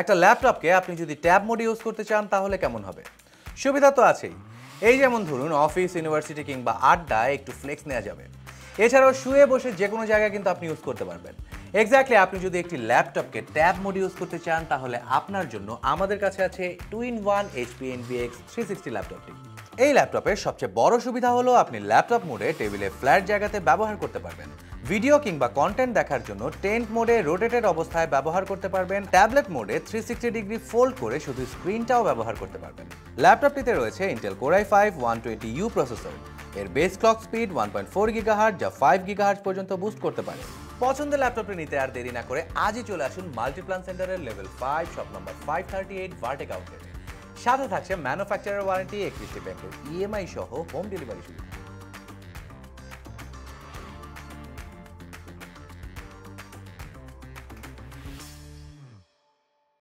একটা ল্যাপটপকে আপনি যদি ট্যাব মোডে ইউজ করতে চান তাহলে কেমন হবে? সুবিধা তো আছেই। এই যেমন ধরুন অফিস, ইউনিভার্সিটি কিংবা আড্ডায় একটু ফ্লেক্স নেওয়া যাবে। এছাড়াও শুয়ে বসে যে কোনো জায়গায় কিন্তু আপনি ইউজ করতে পারবেন। এক্স্যাক্টলি, আপনি যদি একটি ল্যাপটপকে ট্যাব মোডে ইউজ করতে চান তাহলে আপনার জন্য আমাদের কাছে আছে 2-in-1 HP NVX 360 ল্যাপটপটি। এই ল্যাপটপের সবচেয়ে বড় সুবিধা হলো আপনি ল্যাপটপ মোডে টেবিলে ফ্ল্যাট জায়গাতে ব্যবহার করতে পারবেন। ভিডিও কিংবা কন্টেন্ট দেখার জন্য টেন্ট মোডে রোটেটেড অবস্থায় ব্যবহার করতে পারবেন। ট্যাবলেট মোডে 360 ডিগ্রি ফোল্ড করে শুধু স্ক্রিনটাও ব্যবহার করতে পারবেন। ল্যাপটপটিতে রয়েছে Intel Core i5 120U processor. এর বেস ক্লক স্পিড 1.4 GHz যা 5 GHz পর্যন্ত বুস্ট করতে পারে। পছন্দের ল্যাপটপটি নিতে আর দেরি না করে আজই চলে আসুন মাল্টিপ্লান সেন্টারের লেভেল 5 শপ নম্বর 538 ভার্টেক আউটলেটে। সাথে থাকছে ম্যানুফ্যাকচারার ওয়ারেন্টি, 31 পেমেন্টের EMI সহ হোম ডেলিভারি সুবিধা।